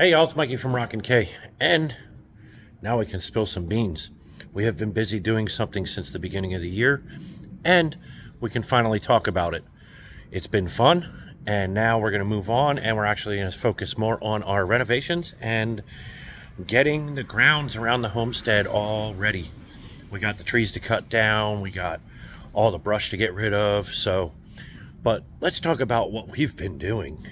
Hey y'all, it's Mikey from Rockin' K, and now we can spill some beans. We have been busy doing something since the beginning of the year, and we can finally talk about it. It's been fun, and now we're going to move on, and we're actually going to focus more on our renovations and getting the grounds around the homestead all ready. We got the trees to cut down, we got all the brush to get rid of, but let's talk about what we've been doing.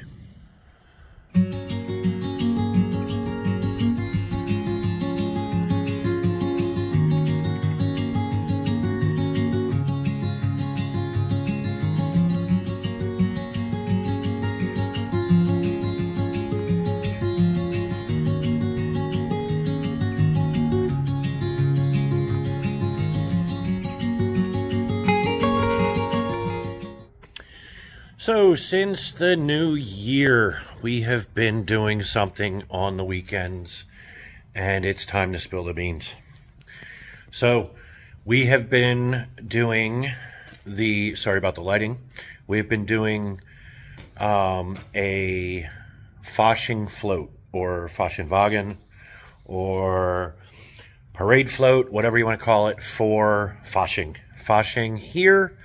So since the new year, we have been doing something on the weekends, and it's time to spill the beans. So we have been doing sorry about the lighting, we've been doing a Fasching float, or Fasching Wagon, or parade float, whatever you want to call it, for Fasching. Fasching here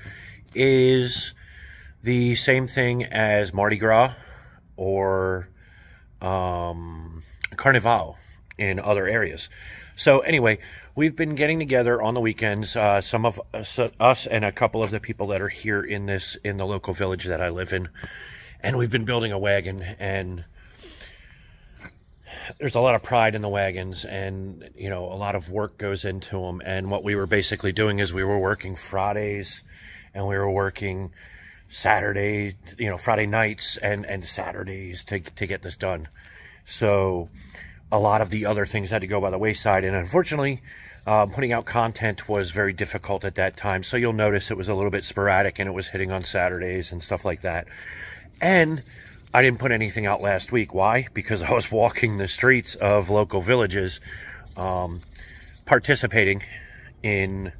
is the same thing as Mardi Gras or Carnival in other areas. So anyway, we've been getting together on the weekends, some of us and a couple of the people that are here in the local village that I live in, and we've been building a wagon, and there's a lot of pride in the wagons, and a lot of work goes into them. And what we were basically doing is we were working Fridays, and we were working Saturday, Friday nights and Saturdays to get this done. So a lot of the other things had to go by the wayside, and unfortunately, putting out content was very difficult at that time. So you'll notice it was a little bit sporadic, and it was hitting on Saturdays and stuff like that. And I didn't put anything out last week. Why? Because I was walking the streets of local villages, participating in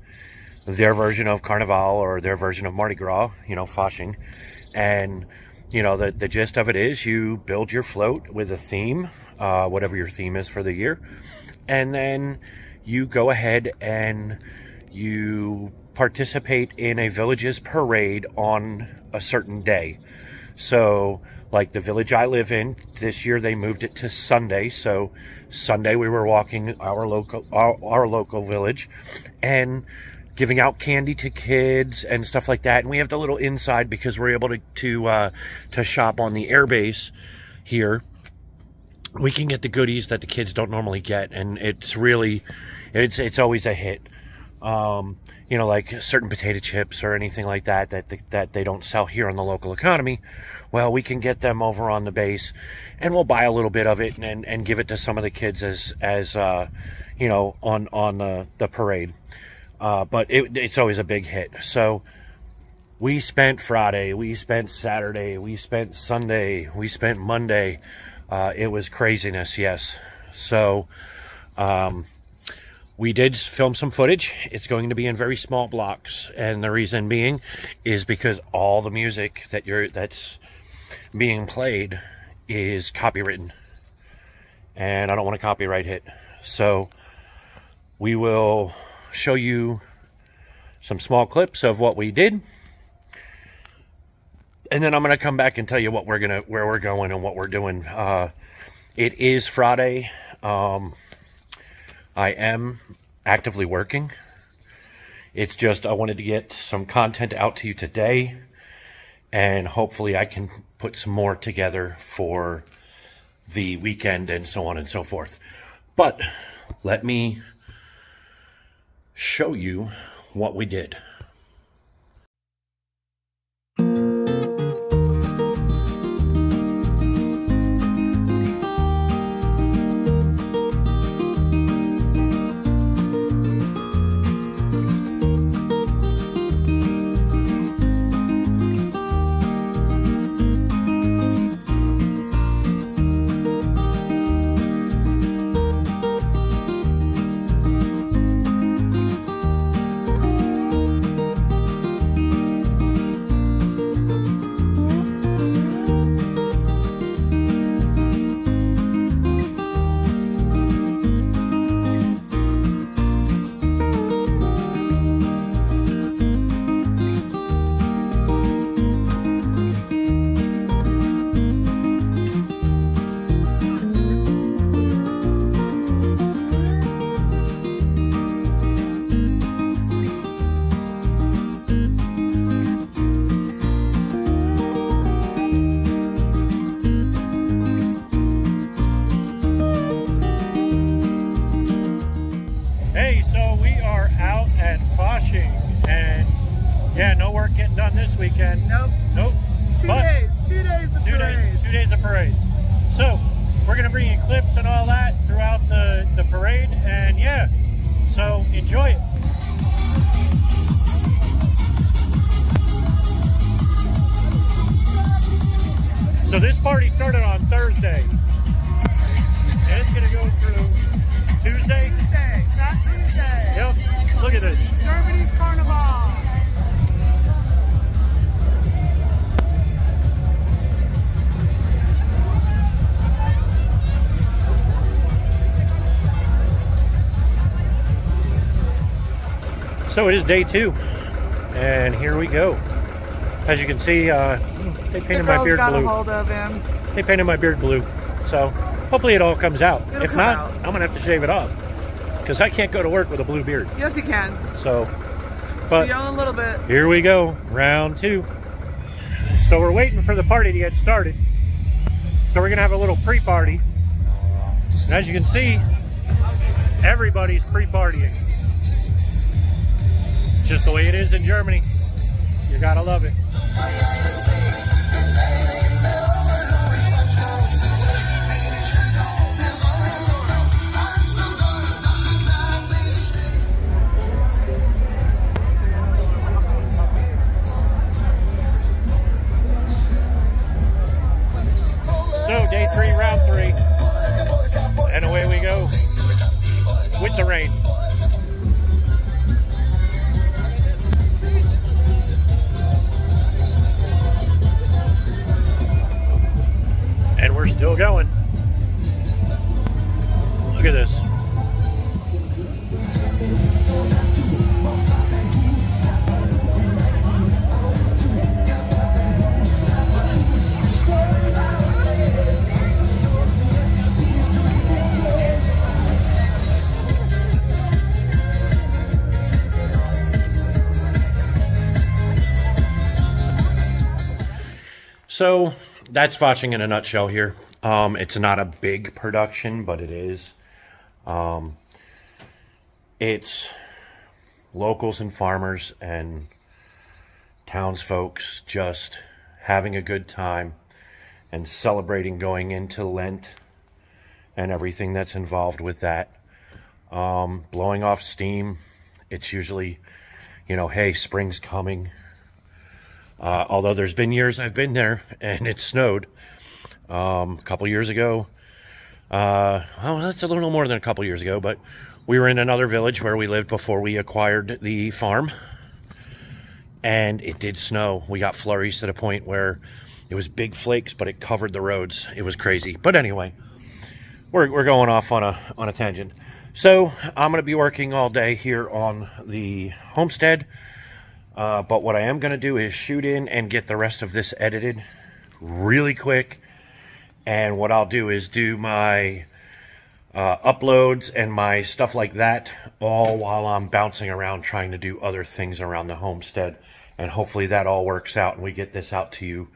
their version of Carnival or their version of Mardi Gras, Fasching. And, the gist of it is you build your float with a theme, whatever your theme is for the year. And then you go ahead and you participate in a village's parade on a certain day. So, like the village I live in, this year they moved it to Sunday. So Sunday we were walking our local village and giving out candy to kids and stuff like that. And we have the little inside because we're able to shop on the airbase here. We can get the goodies that the kids don't normally get, and it's always a hit. Like certain potato chips or anything like that they don't sell here in the local economy. Well, we can get them over on the base, and we'll buy a little bit of it and give it to some of the kids as on the parade. But it's always a big hit. So we spent Friday, we spent Saturday, we spent Sunday, we spent Monday. It was craziness, yes. So we did film some footage. It's going to be in very small blocks, and the reason being is because all the music that's being played is copywritten, and I don't want a copyright hit. So we will show you some small clips of what we did, and then I'm going to come back and tell you where we're going and what we're doing. It is Friday. I am actively working. It's just I wanted to get some content out to you today, and hopefully I can put some more together for the weekend and so on and so forth. But let me show you what we did. weekend. Nope. Nope. 2 days. 2 days of parades. 2 days of parades. So we're going to bring you clips and all that throughout the parade. And yeah, so enjoy it. So this party started on Thursday. And it's going to go through Tuesday? Tuesday. Not Tuesday. Yep. Look at this. Germany's Carnival. So it is day 2, and here we go. As you can see, they painted my beard got blue. a hold of him. They painted my beard blue, so hopefully it all comes out. It'll if come not, out. I'm gonna have to shave it off because I can't go to work with a blue beard. Yes, you can. So, but see you in a little bit. Here we go, round 2. So we're waiting for the party to get started. So we're gonna have a little pre-party, and as you can see, everybody's pre-partying. Just the way it is in Germany. You gotta love it. So day 3, round 3. And away we go with the rain. And we're still going. Look at this. So that's Fasching in a nutshell here. It's not a big production, but it is. It's locals and farmers and townsfolks just having a good time and celebrating going into Lent and everything that's involved with that. Blowing off steam. It's usually, you know, hey, spring's coming. Although there's been years I've been there and it snowed. A couple years ago, well, that's a little more than a couple years ago, but we were in another village where we lived before we acquired the farm, and it did snow. We got flurries to the point where it was big flakes, but it covered the roads. It was crazy. But anyway, we're going off on a tangent. So I'm going to be working all day here on the homestead. But what I am going to do is shoot in and get the rest of this edited really quick. And what I'll do is do my uploads and my stuff like that all while I'm bouncing around trying to do other things around the homestead. And hopefully that all works out and we get this out to you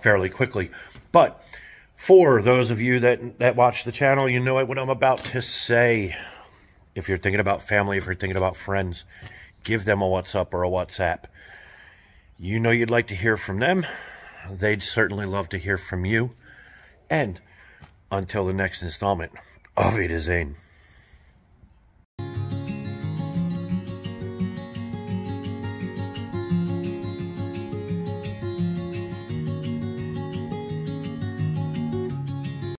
fairly quickly. But for those of you that watch the channel, you know what I'm about to say. If you're thinking about family, if you're thinking about friends, give them a WhatsApp or a WhatsApp. You know you'd like to hear from them. They'd certainly love to hear from you. And until the next installment, auf Wiedersehen.